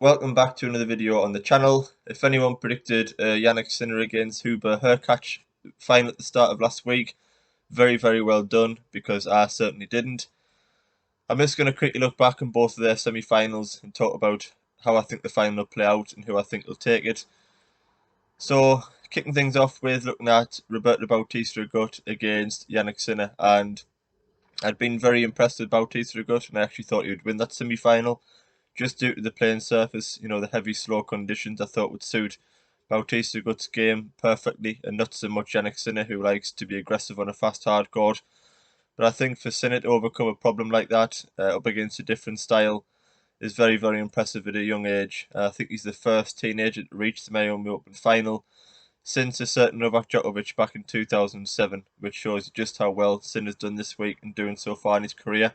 Welcome back to another video on the channel. If anyone predicted Yannick Sinner against HURKACZ final at the start of last week, very well done, because I certainly didn't. I'm just going to quickly look back on both of their semi-finals and talk about how I think the final will play out and who I think will take it. So, kicking things off with looking at Roberto Bautista Agut against Yannick Sinner, and I'd been very impressed with Bautista Agut, and I actually thought he would win that semi-final. Just due to the playing surface, the heavy, slow conditions I thought would suit Bautista Agut's game perfectly, and not so much Yannick Sinner, who likes to be aggressive on a fast, hard court. But I think for Sinner to overcome a problem like that, up against a different style, is very impressive at a young age. I think he's the first teenager to reach the Miami Open final since a certain Novak Djokovic back in 2007, which shows just how well Sinner's done this week and doing so far in his career.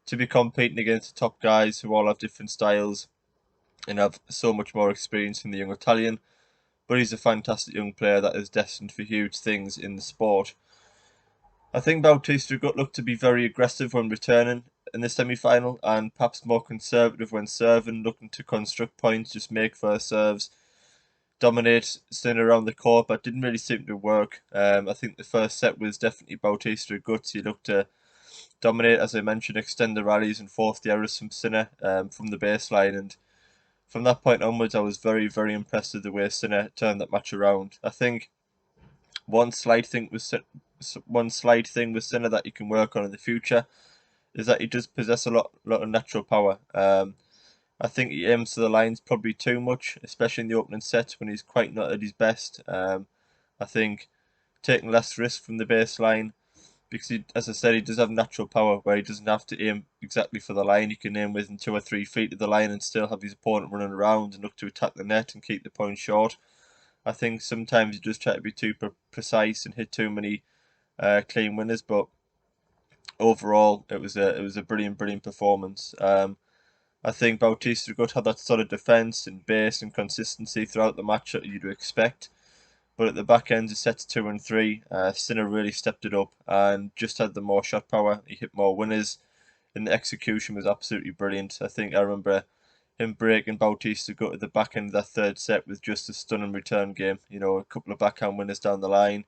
To be competing against the top guys who all have different styles and have so much more experience than the young Italian. But he's a fantastic young player that is destined for huge things in the sport. I think Bautista Agut looked to be very aggressive when returning in the semi-final, and perhaps more conservative when serving, looking to construct points, just make first serves, dominate, staying around the court, but didn't really seem to work. I think the first set was definitely Bautista Agut. He looked to dominate, as I mentioned, extend the rallies and force the errors from Sinner from the baseline. And from that point onwards, I was very impressed with the way Sinner turned that match around. I think one slight thing with Sinner that he can work on in the future is that he does possess a lot of natural power. I think he aims to the lines probably too much, especially in the opening sets when he's quite not at his best. I think taking less risk from the baseline, because as I said, he does have natural power where he doesn't have to aim exactly for the line. He can aim within 2 or 3 feet of the line and still have his opponent running around and look to attack the net and keep the point short. I think sometimes he just try to be too precise and hit too many clean winners, but overall it was a brilliant performance. I think Bautista Agut had that solid defence and base and consistency throughout the match that you'd expect. But at the back end of sets 2 and 3, Sinner really stepped it up and just had the more shot power. He hit more winners, and the execution was absolutely brilliant. I think I remember him breaking Bautista Agut at the back end of that third set with just a stunning return game. A couple of backhand winners down the line,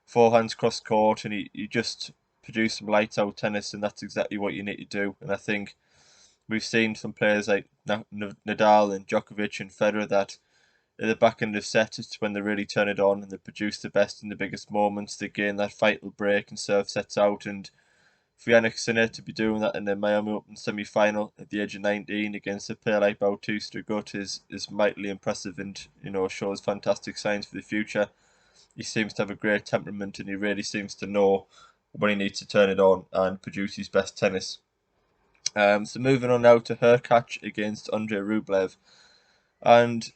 forehands cross court, and he just produced some lights out tennis, and that's exactly what you need to do. And I think we've seen from players like Nadal and Djokovic and Federer that at the back end of set, it's when they really turn it on and they produce the best in the biggest moments. They gain that vital break and serve sets out. And for Yannick Sinner to be doing that in the Miami Open semi-final at the age of 19 against a player like Bautista Agut is mightily impressive, and shows fantastic signs for the future. He seems to have a great temperament, and he really seems to know when he needs to turn it on and produce his best tennis. So moving on now to HURKACZ against Andrei Rublev. And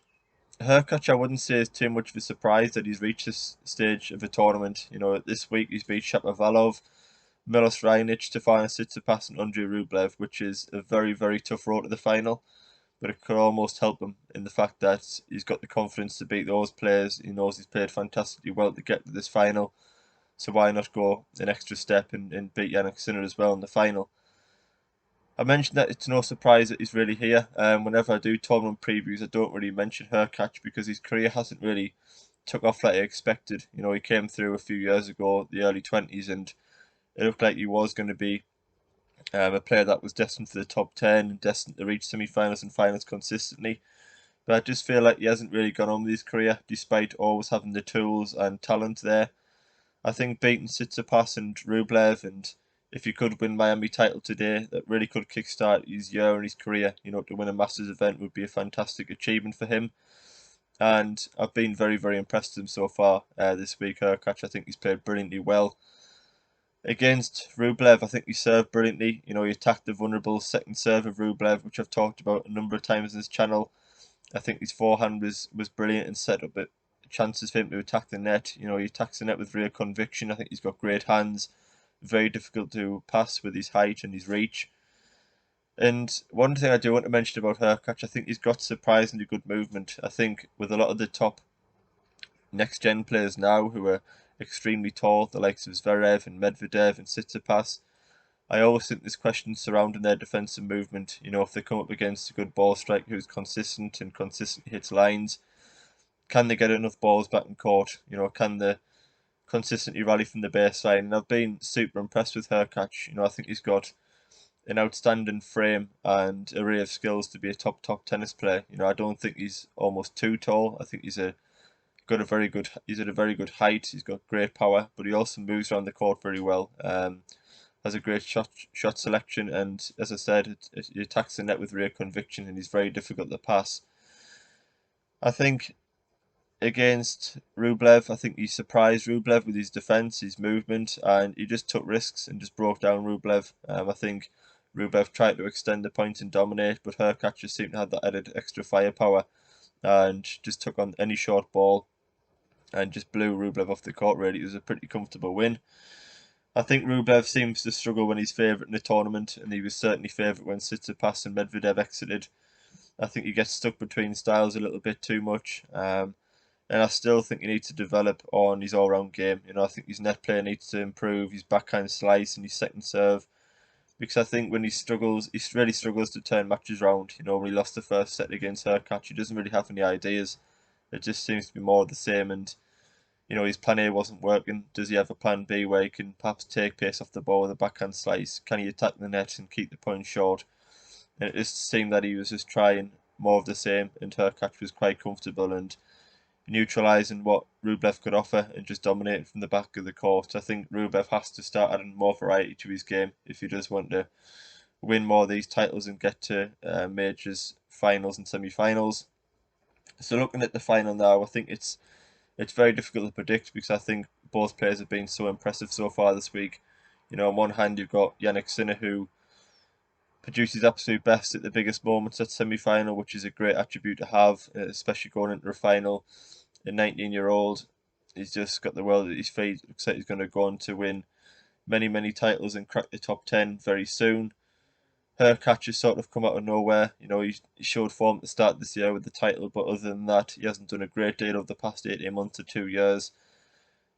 HURKACZ, I wouldn't say is too much of a surprise that he's reached this stage of a tournament. This week he's beat Shapovalov, Milos Raonic, Stefanos Tsitsipas and Andrei Rublev, which is a very tough road to the final. But it could almost help him in the fact that he's got the confidence to beat those players. He knows he's played fantastically well to get to this final. So why not go an extra step and beat Yannick Sinner as well in the final? I mentioned that it's no surprise that he's really here. Whenever I do tournament previews, I don't really mention HURKACZ because his career hasn't really took off like I expected. He came through a few years ago, the early 20s, and it looked like he was going to be a player that was destined for the top 10 and destined to reach semi-finals and finals consistently. But I just feel like he hasn't really gone on with his career, despite always having the tools and talent there. I think beating Tsitsipas and Rublev, and if he could win Miami title today, that really could kickstart his year and his career. To win a Masters event would be a fantastic achievement for him. And I've been very impressed with him so far this week. HURKACZ, I think he's played brilliantly well. Against Rublev, I think he served brilliantly. He attacked the vulnerable second serve of Rublev, which I've talked about a number of times in this channel. I think his forehand was brilliant and set up chances for him to attack the net. He attacks the net with real conviction. I think he's got great hands. Very difficult to pass with his height and his reach. And one thing I do want to mention about HURKACZ, I think he's got surprisingly good movement. I think with a lot of the top next gen players now who are extremely tall, the likes of Zverev and Medvedev and Tsitsipas, I always think there's questions surrounding their defensive movement. You know, if they come up against a good ball striker who's consistent and consistently hits lines, can they get enough balls back in court? You know, can they consistently rally from the baseline? And I've been super impressed with HURKACZ. You know, I think he's got an outstanding frame and array of skills to be a top tennis player. You know, I don't think he's almost too tall. I think he's at a very good height. He's got great power, but he also moves around the court very well. Has a great shot selection, and as I said, he attacks the net with real conviction, and he's very difficult to pass. I think against Rublev, I think he surprised Rublev with his defense, his movement, and he just took risks and just broke down Rublev. I think Rublev tried to extend the point and dominate, but HURKACZ just seemed to have that added extra firepower and just took on any short ball and just blew Rublev off the court. Really, it was a pretty comfortable win. I think Rublev seems to struggle when he's favourite in the tournament, and he was certainly favourite when Tsitsipas and Medvedev exited. I think he gets stuck between styles a little bit too much. And I still think he needs to develop on his all-round game. You know, I think his net play needs to improve, his backhand slice and his second serve. Because I think when he really struggles to turn matches round. You know, when he lost the first set against HURKACZ, he doesn't really have any ideas. It just seems to be more of the same. And you know, his plan A wasn't working. Does he have a plan B where he can perhaps take pace off the ball with a backhand slice? Can he attack the net and keep the point short? And it just seemed that he was just trying more of the same, and HURKACZ was quite comfortable and neutralising what Rublev could offer and just dominating from the back of the court. I think Rublev has to start adding more variety to his game if he does want to win more of these titles and get to majors, finals and semi-finals. So looking at the final now, I think it's very difficult to predict because I think both players have been so impressive so far this week. You know, on one hand you've got Jannik Sinner who produces absolute best at the biggest moments at semi-final, which is a great attribute to have, especially going into a final. A 19-year-old, he's just got the world at his feet. Looks like he's going to go on to win many titles and crack the top 10 very soon. HURKACZ has sort of come out of nowhere. You know, he showed form at the start of this year with the title, but other than that, he hasn't done a great deal over the past 18 months or 2 years.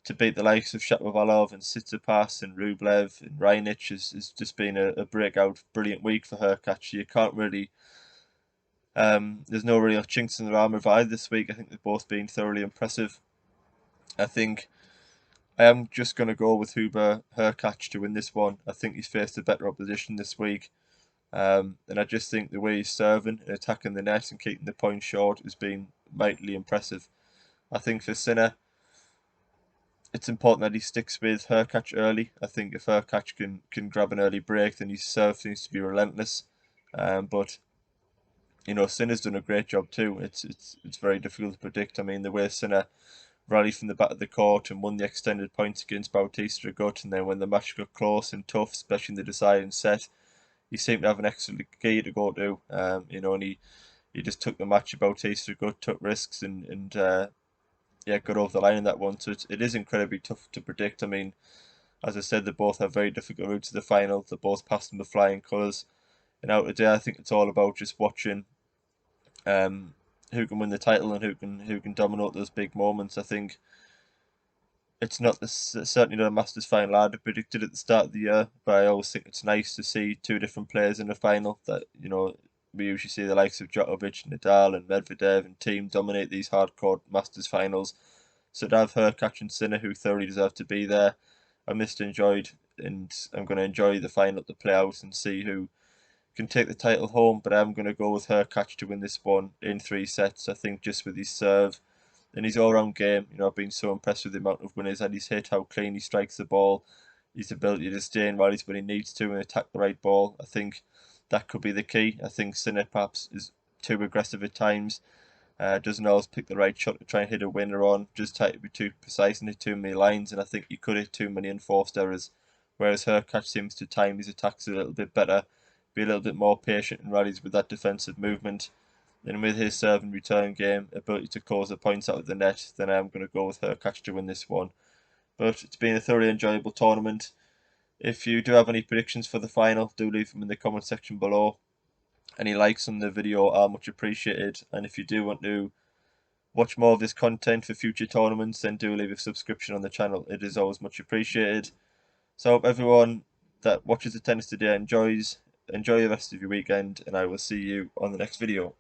To beat the likes of Shapovalov and Tsitsipas and Rublev and Raonic has just been a breakout, brilliant week for HURKACZ. You can't really, there's no real chinks in their armour of either this week. I think they've both been thoroughly impressive. I think I am just going to go with HURKACZ to win this one. I think he's faced a better opposition this week. And I just think the way he's serving and attacking the net and keeping the point short has been mightily impressive. I think for Sinner, it's important that he sticks with HURKACZ early. I think if HURKACZ can grab an early break, then his serve seems to be relentless. But you know, Sinner's done a great job too. It's very difficult to predict. I mean, the way Sinner rallied from the back of the court and won the extended points against Bautista Agut, and then when the match got close and tough, especially in the deciding set, he seemed to have an extra key to go to. You know, and he just took the match. Bautista Agut took risks and yeah, got over the line in that one. So it is incredibly tough to predict. I mean, as I said, they both have very difficult routes to the final. They both passed them with flying colours. And out today, I think it's all about just watching who can win the title and who can dominate those big moments. I think it's not certainly not a Masters final I'd have predicted at the start of the year, but I always think it's nice to see two different players in a final. That you know we usually see the likes of Djokovic, Nadal, and Medvedev and team dominate these hardcore Masters finals. So to have HURKACZ and Sinner, who thoroughly deserve to be there, I'm just enjoyed, and I'm going to enjoy the final to play out and see who can take the title home. But I'm going to go with HURKACZ to win this one in 3 sets. I think just with his serve and his all-round game, you know, I've been so impressed with the amount of winners that he's hit, how clean he strikes the ball, his ability to stay in rallies when he needs to and attack the right ball. I think that could be the key. I think Sinner perhaps is too aggressive at times, doesn't always pick the right shot to try and hit a winner on, just try to be too precise and hit too many lines, and I think he could hit too many enforced errors. Whereas HURKACZ seems to time his attacks a little bit better, be a little bit more patient in rallies with that defensive movement. And with his serve and return game, ability to close the points out of the net, then I'm going to go with HURKACZ to win this one. But it's been a thoroughly enjoyable tournament. If you do have any predictions for the final, do leave them in the comment section below. Any likes on the video are much appreciated. And if you do want to watch more of this content for future tournaments, then do leave a subscription on the channel. It is always much appreciated. So I hope everyone that watches the tennis today enjoy the rest of your weekend, and I will see you on the next video.